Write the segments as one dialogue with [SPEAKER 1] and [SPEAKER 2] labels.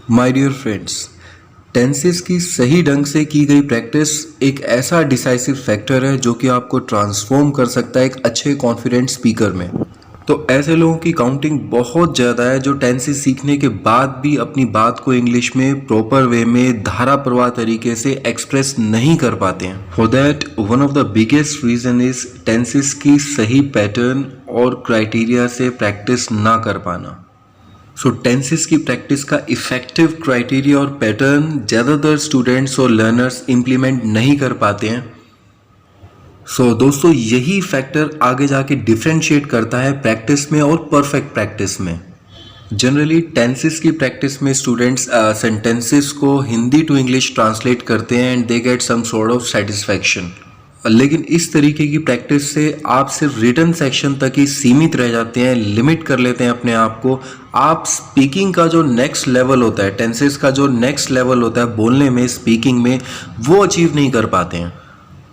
[SPEAKER 1] My dear friends, tenses की सही ढंग से की गई प्रैक्टिस एक ऐसा डिसाइसिव फैक्टर है जो कि आपको ट्रांसफॉर्म कर सकता है एक अच्छे कॉन्फिडेंट स्पीकर में। तो ऐसे लोगों की काउंटिंग बहुत ज़्यादा है जो टेंसेस सीखने के बाद भी अपनी बात को इंग्लिश में प्रॉपर वे में धारा प्रवाह तरीके से एक्सप्रेस नहीं कर पाते हैं। For that one of the biggest reason is tenses की सही पैटर्न और क्राइटेरिया से प्रैक्टिस ना कर पाना। सो टेंसेस की प्रैक्टिस का इफेक्टिव क्राइटेरिया और पैटर्न ज़्यादातर स्टूडेंट्स और लर्नर्स इम्प्लीमेंट नहीं कर पाते हैं। दोस्तों, यही फैक्टर आगे जाके डिफ्रेंशिएट करता है प्रैक्टिस में और परफेक्ट प्रैक्टिस में। जनरली टेंसेस की प्रैक्टिस में स्टूडेंट्स सेंटेंसेस को हिंदी टू इंग्लिश ट्रांसलेट करते हैं and they get some sort of satisfaction. लेकिन इस तरीके की प्रैक्टिस से आप सिर्फ रिटन सेक्शन तक ही सीमित रह जाते हैं, लिमिट कर लेते हैं अपने आप को। आप स्पीकिंग का जो नेक्स्ट लेवल होता है, टेंसेस का जो नेक्स्ट लेवल होता है बोलने में, स्पीकिंग में, वो अचीव नहीं कर पाते हैं।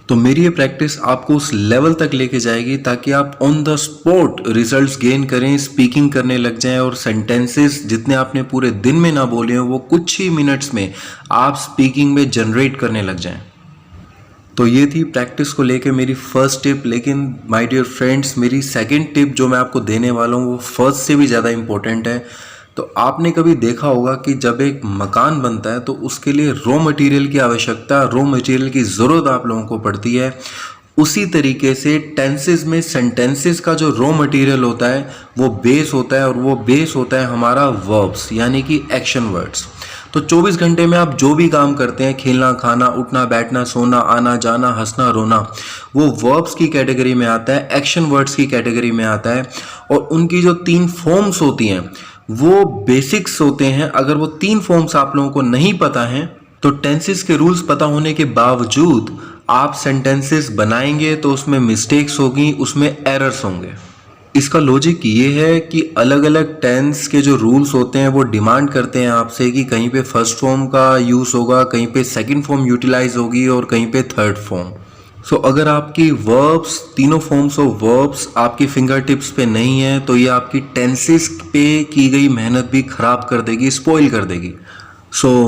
[SPEAKER 1] तो मेरी ये प्रैक्टिस आपको उस लेवल तक लेके जाएगी ताकि आप on the spot results gain करें, स्पीकिंग करने लग जाएं और सेंटेंसेस जितने आपने पूरे दिन में ना बोले हो वो कुछ ही मिनट्स में आप स्पीकिंग में जनरेट करने लग जाएं। तो ये थी प्रैक्टिस को लेके मेरी फर्स्ट टिप। लेकिन माय डियर फ्रेंड्स, मेरी सेकंड टिप जो मैं आपको देने वाला हूँ वो फर्स्ट से भी ज़्यादा इम्पोर्टेंट है। तो आपने कभी देखा होगा कि जब एक मकान बनता है तो उसके लिए रॉ मटेरियल की आवश्यकता, रॉ मटेरियल की ज़रूरत आप लोगों को पड़ती है। उसी तरीके से टेंसेस में सेंटेंसेस का जो रॉ मटेरियल होता है वो बेस होता है, और वो बेस होता है हमारा वर्ब्स यानी कि एक्शन वर्ड्स। तो 24 घंटे में आप जो भी काम करते हैं, खेलना, खाना, उठना, बैठना, सोना, आना जाना, हंसना, रोना, वो वर्ब्स की कैटेगरी में आता है, एक्शन वर्ड्स की कैटेगरी में आता है। और उनकी जो 3 फॉर्म्स होती हैं वो बेसिक्स होते हैं। अगर वो 3 फॉर्म्स आप लोगों को नहीं पता हैं तो टेंसेस के रूल्स पता होने के बावजूद आप सेंटेंसेस बनाएंगे तो उसमें मिस्टेक्स होगी, उसमें एरर्स होंगे। इसका लॉजिक ये है कि अलग अलग टेंस के जो रूल्स होते हैं वो डिमांड करते हैं आपसे कि कहीं पे फर्स्ट फॉर्म का यूज़ होगा, कहीं पे सेकंड फॉर्म यूटिलाइज होगी और कहीं पे थर्ड फॉर्म। अगर आपकी वर्ब्स, तीनों फॉर्म्स ऑफ वर्ब्स आपकी फिंगर टिप्स पे नहीं है तो ये आपकी टेंसेस पे की गई मेहनत भी खराब कर देगी, स्पॉइल कर देगी।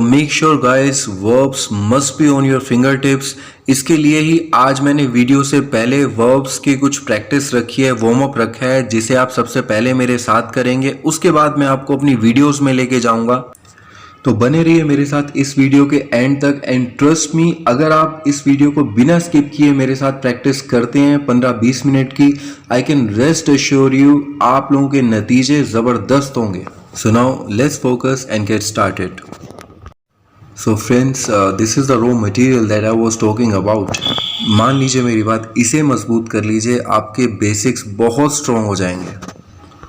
[SPEAKER 1] Make sure guys, verbs must be on your finger tips. इसके लिए ही आज मैंने वीडियो से पहले वर्ब्स की कुछ प्रैक्टिस रखी है, वार्म अप रखा है, जिसे आप सबसे पहले मेरे साथ करेंगे। उसके बाद मैं आपको अपनी वीडियोस में लेके जाऊंगा। तो बने रहिए मेरे साथ इस वीडियो के एंड तक। एंड ट्रस्ट मी, अगर आप इस वीडियो को बिना स्किप किए मेरे साथ प्रैक्टिस करते हैं 15-20 मिनट की, I can rest assure you आप लोगों के नतीजे ज़बरदस्त होंगे। So now let's focus and get started. So friends, this is the raw material that I was talking about. मान लीजिए मेरी बात, इसे मजबूत कर लीजिए, आपके बेसिक्स बहुत स्ट्रॉन्ग हो जाएंगे।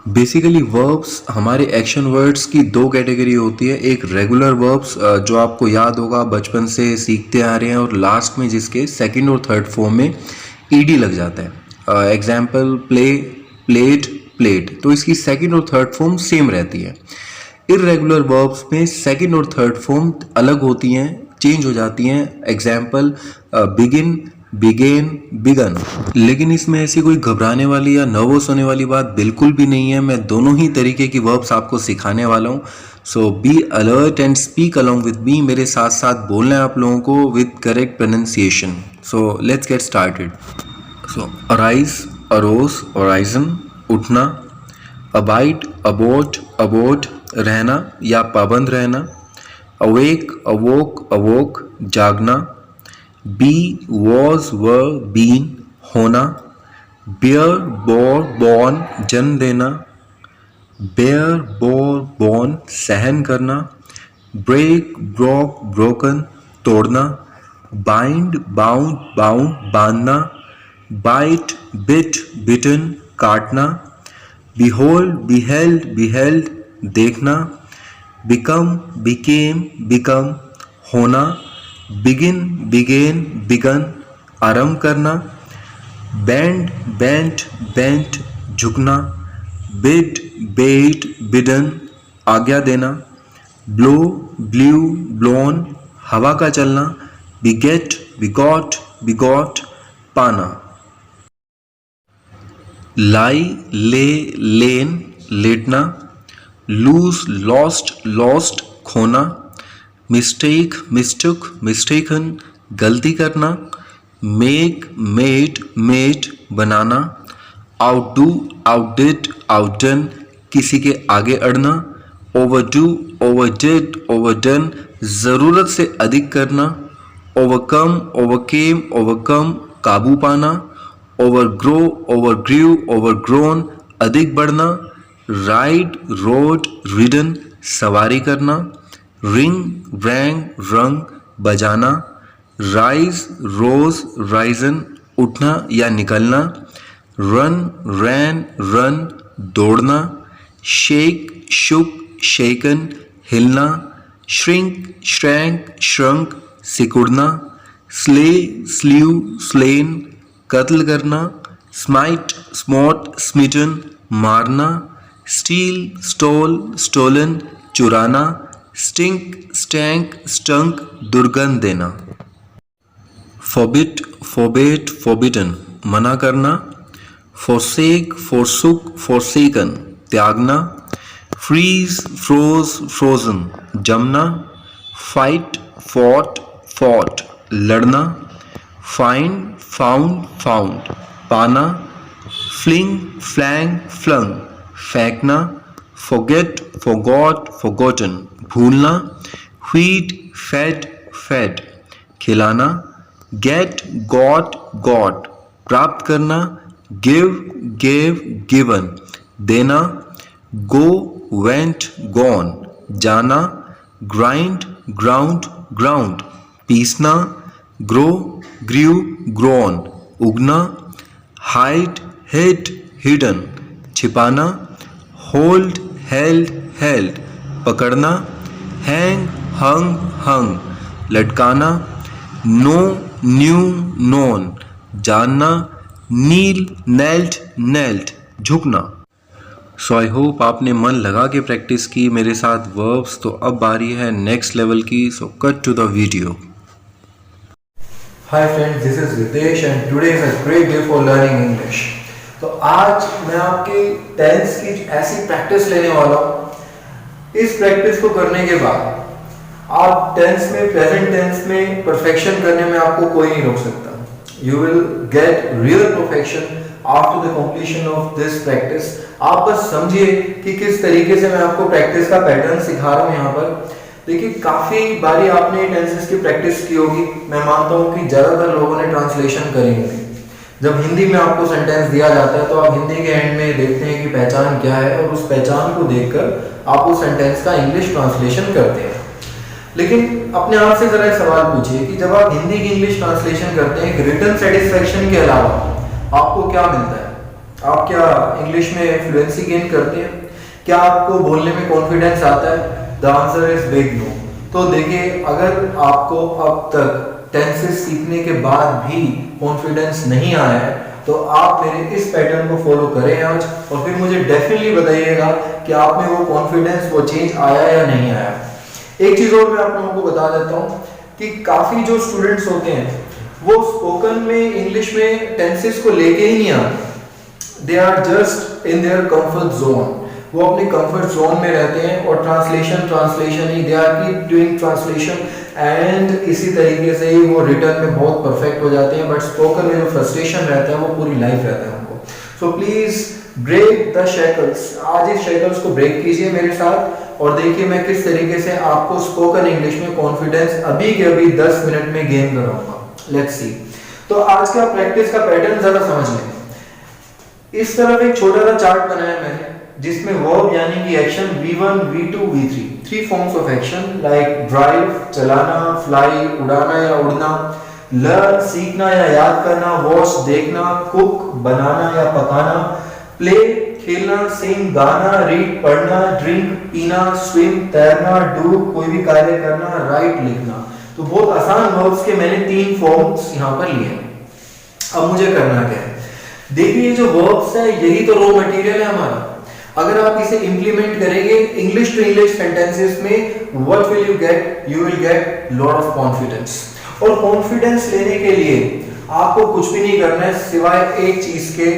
[SPEAKER 1] बेसिकली वर्ब्स, हमारे एक्शन वर्ड्स की 2 कैटेगरी होती है। एक रेगुलर वर्ब्स जो आपको याद होगा बचपन से सीखते आ रहे हैं, और लास्ट में जिसके सेकंड और थर्ड फॉर्म में ईडी लग जाता है। Example play, played, played. तो इसकी सेकंड और थर्ड फॉर्म सेम रहती है। इर्रेगुलर वर्ब्स में सेकंड और थर्ड फॉर्म अलग होती हैं, चेंज हो जाती हैं। Example begin, began, begun. लेकिन इसमें ऐसी कोई घबराने वाली या नर्वस होने वाली बात बिल्कुल भी नहीं है। मैं दोनों ही तरीके की वर्ब्स आपको सिखाने वाला हूँ। So be alert and speak along with me. मेरे साथ साथ बोलना है आप लोगों को with correct pronunciation. So let's get started. Arise, arose, arisen, उठना। अबाइड, अबोट, अबोट, रहना या पाबंद रहना। अवेक, अवोक, अवोक, जागना। बी, वॉज, वर, बीन, होना। बियर, बोर, बॉर्न, जन्म देना। बेयर, बोर, बॉर्न, सहन करना। ब्रेक, ब्रोक, ब्रोकन, तोड़ना। बाइंड, बाउंड, बाउंड, बांधना। बाइट, बिट, बिटन, काटना। बिहोल्ड, बिहेल्ड, बिहेल्ड, देखना। बिकम, बिकेम, बिकम, होना। बिगिन, बिगेन, बिगन, आरंभ करना। बैंड, बेंट, बेंट, झुकना। बिड, बेट, बिडन, आज्ञा देना। ब्लो, ब्ल्यू, ब्लोन, हवा का चलना। बिगेट, बिगॉट, बिगॉट, पाना। लाई, ले, लेन, लेटना। लूज, लॉस्ट, लॉस्ट, खोना, मिस्टेक, मिस्टुक, मिस्टेकन, गलती करना, मेक, मेड, मेड, बनाना, आउटडू, आउटडिड, आउटडन, किसी के आगे अड़ना, ओवरडू, ओवरडिड, ओवरडन, ज़रूरत से अधिक करना, ओवरकम, ओवरकेम, ओवरकम, काबू पाना, ओवरग्रो, ओवरग्रू, ओवरग्रोन, अधिक बढ़ना, राइड, रोड, रिडन, सवारी करना, रिंग, रैंग, रंग, बजाना, राइज, रोज, राइजन, उठना या निकलना, रन, रैन, रन, दौड़ना, शेक, शुक, शेकन, हिलना, श्रिंक, श्रैंक, श्रंक, सिकुड़ना, स्ले, स्ल्यू, स्लेन, कत्ल करना, स्माइट, स्मॉट, स्मिटन, मारना, स्टील, स्टोल, स्टोलन, चुराना, स्टिंक, स्टैंक, स्टंक, दुर्गंध देना, फॉरबिट, फॉरबेट, फॉरबिडन, मना करना, फॉरसेक, फॉरसुक, फॉरसेकन, त्यागना, फ्रीज, फ्रोज, फ्रोजन, जमना, फाइट, फॉट, फॉट, लड़ना, फाइंड, फाउंड, फाउंड, पाना, फ्लिंग, फ्लैंग, फ्लंग, फेंकना, फॉरगेट, फॉरगॉट, फॉरगॉटन, भूलना, फीड, फेड, फेड, खिलाना, गेट, गॉट, गॉट, प्राप्त करना, गिव, गेव, गिवन, देना, गो, वेंट, गॉन, जाना, ग्राइंड, ग्राउंड, ग्राउंड, पीसना, ग्रो, ग्रू, ग्रोन, उगना, हाइड, हिड, हिडन, छिपाना, होल्ड, हेल्ड, हेल्ड, पकड़ना, हैंग, हंग, हंग, लटकाना, नो, न्यू, नोन, जानना, नील, नेल्ट, नेल्ट, झुकना। सो आई होप आपने मन लगा के प्रैक्टिस की मेरे साथ वर्ब्स। तो अब बारी है नेक्स्ट लेवल की। So cut to the video.
[SPEAKER 2] Hi friends, this is Ritesh and today is a great day for learning English. तो आज मैं आपकी टेंस की ऐसी प्रैक्टिस लेने वाला हूँ। इस प्रैक्टिस को करने के बाद आप टेंस में, प्रेजेंट टेंस में परफेक्शन करने में आपको कोई नहीं रोक सकता। You will get real perfection after the completion of this practice. आप बस समझिए कि किस तरीके से मैं आपको प्रैक्टिस का पैटर्न सिखा रहा हूँ यहाँ पर। देखिए, काफी बारी आपने टेंसेस की प्रैक्टिस की होगी। मैं मानता हूँ कि ज्यादातर लोगों ने ट्रांसलेशन करी होगी। जब हिंदी में आपको सेंटेंस दिया जाता है तो आप हिंदी के एंड में देखते हैं कि पहचान क्या है, और उस पहचान को देखकर आप उस सेंटेंस का इंग्लिश ट्रांसलेशन करते हैं। लेकिन अपने आप से जरा एक सवाल पूछिए कि जब आप हिंदी की इंग्लिश ट्रांसलेशन करते हैं, रिटन सेटिस्फेक्शन के अलावा आपको क्या मिलता है? आप क्या इंग्लिश में फ्लुएंसी गेन करते हैं? क्या आपको बोलने में कॉन्फिडेंस आता है? The answer is big no. तो देखिए, अगर आपको अब तक टेंसेस सीखने के बाद भी कॉन्फिडेंस नहीं आया है तो आप मेरे इस पैटर्न को फॉलो करें आज, और फिर मुझे डेफिनेटली बताइएगा कि आप में वो कॉन्फिडेंस, वो चेंज आया या नहीं आया। एक चीज और मैं आप लोगों को बता देता हूँ कि काफी जो स्टूडेंट्स होते हैं वो स्पोकन में, इंग्लिश में टेंसेस को लेके ही नहीं आते। They are just in their comfort zone. वो अपने कंफर्ट जोन में रहते हैं और ट्रांसलेशन ही, they are keep doing translation, and इसी तरीके से ही वो रिटर्न में बहुत परफेक्ट हो जाते हैं। बट स्पोकन में जो फ्रस्ट्रेशन रहता है वो पूरी लाइफ रहता है उनको। So please break the shackles. आज इस शेकल्स को ब्रेक कीजिए मेरे साथ, और देखिए मैं किस तरीके से आपको स्पोकन इंग्लिश में कॉन्फिडेंस अभी के अभी 10 मिनट में गेन कराऊंगा। Let's see. तो आज का प्रैक्टिस का पैटर्न जरा समझ लें। इस तरफ एक छोटा सा चार्ट बनाया मैंने जिसमें वर्ब यानी कि action V1, V2, V3, 3 forms of action like drive, चलाना, फ्लाई, उड़ाना या उड़ना, लर्न, सीखना या याद करना, वॉच, देखना, कुक, बनाना या पकाना, प्ले, खेलना, सिंग, गाना, रीड, पढ़ना, ड्रिंक, पीना, स्विम, तैरना, डू, कोई भी कार्य करना, राइट, लिखना। तो बहुत आसान वर्ब्स के मैंने 3 फॉर्म्स यहाँ पर लिए हैं। अब मुझे करना क्या है? देखिए, जो वर्ब्स है यही तो रॉ मटेरियल है हमारा। अगर आप इसे इंप्लीमेंट करेंगे इंग्लिश टू इंग्लिश सेंटेंसेस में, what will you get? You will get lot of confidence. और कॉन्फिडेंस लेने के लिए आपको कुछ भी नहीं करना है सिवाय एक चीज के,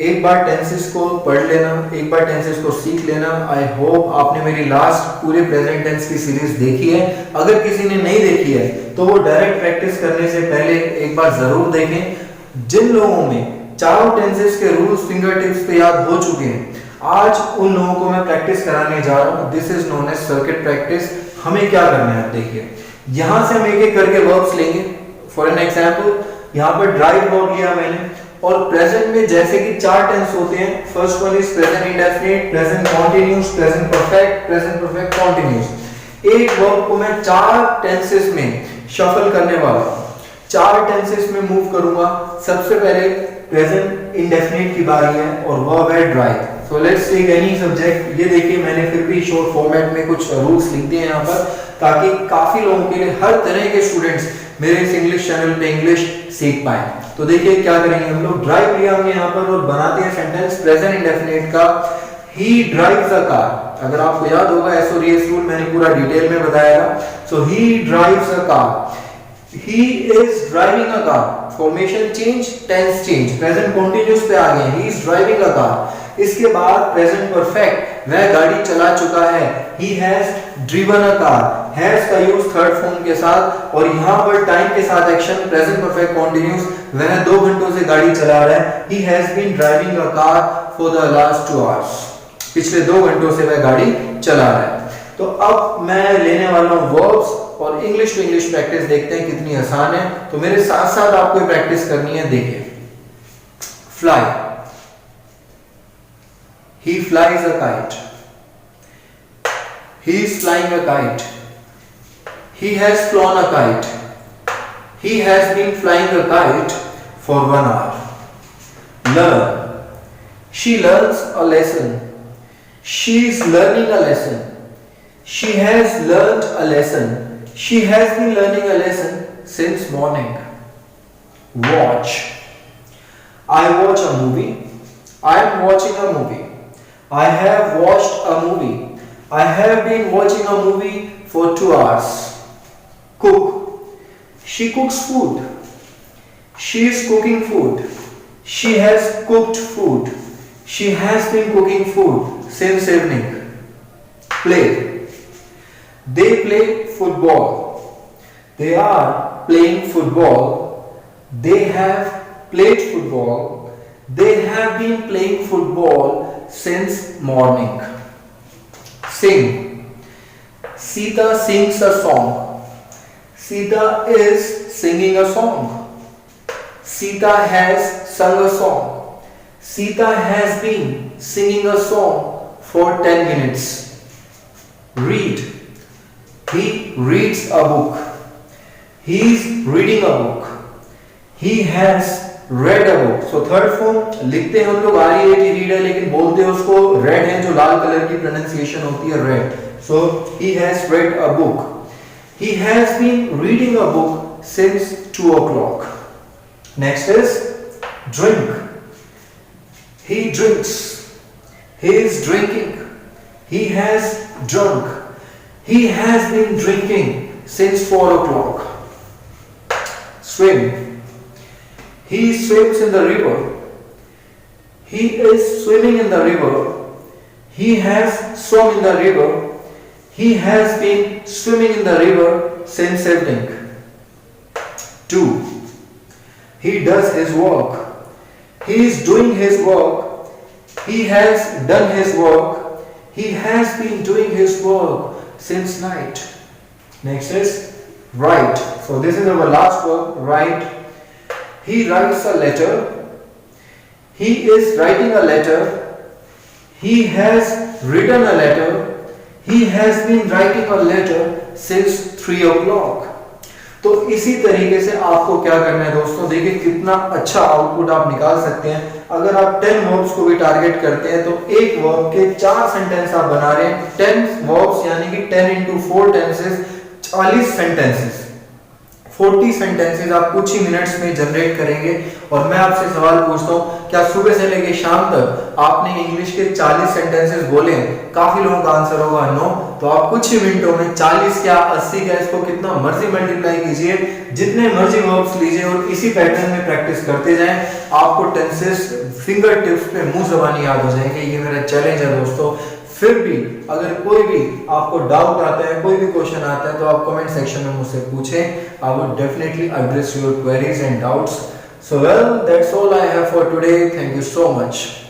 [SPEAKER 2] एक बार टेंसेस को पढ़ लेना, एक बार टेंसेस को सीख लेना। आई होप आपने मेरी लास्ट पूरे प्रेजेंट टेंस की सीरीज देखी है। अगर किसी ने नहीं देखी है तो वो डायरेक्ट प्रैक्टिस करने से पहले एक बार जरूर देखें। जिन लोगों में चारों टेंसेस के रूल्स फिंगर टिप्स पे याद हो चुके हैं, आज उन लोगों को मैं प्रैक्टिस कराने जा रहा हूँ। This is known as circuit practice. हमें क्या करना है, देखिए यहां से हम एक एक करके वर्ब्स लेंगे। फॉर एन एग्जांपल यहाँ पर ड्राइव वर्ब लिया मैंने, और प्रेजेंट में जैसे कि चार टेंस होते हैं। First one is present indefinite, present continuous, present perfect continuous. एक वर्ब को मैं चार टेंसेस में शफल करने वाला हूं, चार टेंसेस में मूव करूंगा। सबसे पहले प्रेजेंट इंडेफिनिट की बारी है और वर्ब है drive. So let's take any subject. ये देखिए मैंने फिर भी शॉर्ट फॉर्मेट में कुछ रूल्स लिख दिए यहाँ पर, ताकि काफी लोगों के लिए, हर तरह के स्टूडेंट्स मेरे इस इंग्लिश चैनल पे इंग्लिश सीख पाए। तो देखिए क्या करेंगे हम लोग। ड्राइव लिया हमने यहाँ पर और बनाते हैं सेंटेंस प्रेजेंट इंडेफिनिट का। ही ड्राइव्स अ कार। अगर आपको याद होगा एसओआरएस रूल मैंने पूरा डिटेल में बताया था। So he drives a car, he is driving a car. Formation change, tense change, present continuous पे आ गए, he is driving a car. इसके बाद प्रेजेंट परफेक्ट, वह गाड़ी चला चुका है, he has driven a car. Has का यूज थर्ड फॉर्म के साथ, और यहां पर टाइम के साथ एक्शन प्रेजेंट परफेक्ट कंटीन्यूअस, वह 2 घंटों से गाड़ी चला रहा है। He has been driving a car for the last 2 hours. पिछले 2 घंटों से वह गाड़ी चला रहा है। तो अब मैं लेने वाला हूं वर्ब्स और इंग्लिश टू इंग्लिश प्रैक्टिस देखते हैं कितनी आसान है। तो मेरे साथ साथ आपको प्रैक्टिस करनी है। देखिए fly, he flies a kite, he is flying a kite, he has flown a kite, he has been flying a kite for 1 hour. Learn, she learns a lesson, she is learning a lesson, she has learned a lesson, she has been learning a lesson since morning. Watch, I watch a movie, I am watching a movie, I have watched a movie, I have been watching a movie for 2 hours. Cook, she cooks food, she is cooking food, she has cooked food, she has been cooking food since evening. Play, they play football, they are playing football, they have played football, they have been playing football since morning. Sing, Sita sings a song, Sita is singing a song, Sita has sung a song, Sita has been singing a song for 10 minutes. Read, he reads a book, he is reading a book, he has red a book. So third form लिखते हैं हम लोग READ read है, लेकिन बोलते हैं उसको red है, जो लाल कलर की प्रोनाउंसिएशन होती है read. So he has read a book, he has been reading a book since 2 o'clock. Next is drink, he drinks, he is drinking, he has drunk, he has been drinking since 4 o'clock. Swim, he swims in the river, he is swimming in the river, he has swum in the river, he has been swimming in the river since evening. 2. He does his work, he is doing his work, he has done his work, he has been doing his work since night. Next is write. So this is our last verb, write. He writes a letter, he is writing a letter, he has written a letter, he has been writing a letter since 3 o'clock. तो इसी तरीके से आपको क्या करना है दोस्तों, देखिए कितना अच्छा आउटपुट आप निकाल सकते हैं। अगर आप 10 वर्ब्स को भी टारगेट करते हैं तो एक वर्ब के 4 सेंटेंस आप बना रहे हैं। 10 वर्ब्स यानी कि 10 into 4 टेंसेस, 40 सेंटेंसेस। 40 सेंटेंसेस आप कुछ ही मिनट्स में जनरेट करेंगे। और मैं आपसे सवाल पूछता हूँ, क्या सुबह से लेके शाम तक आपने इंग्लिश के 40 सेंटेंसेस बोले? काफी लोगों का आंसर होगा नो। तो आप कुछ ही मिनटों में 40 क्या 80 क्या, इसको कितना मर्जी मल्टीप्लाई कीजिए, जितने मर्जी वर्ब्स लीजिए और इसी पैटर्न में प्रैक्टिस करते जाएं, आपको टेंसेस फिंगर टिप्स पे मुंह ज़बानी याद हो जाएंगे। ये मेरा चैलेंज है दोस्तों। फिर भी अगर कोई भी आपको डाउट आता है, कोई भी क्वेश्चन आता है, तो आप कमेंट सेक्शन में मुझसे पूछें। I would definitely address your queries and doubts. So well, that's all I have for today. Thank you so much.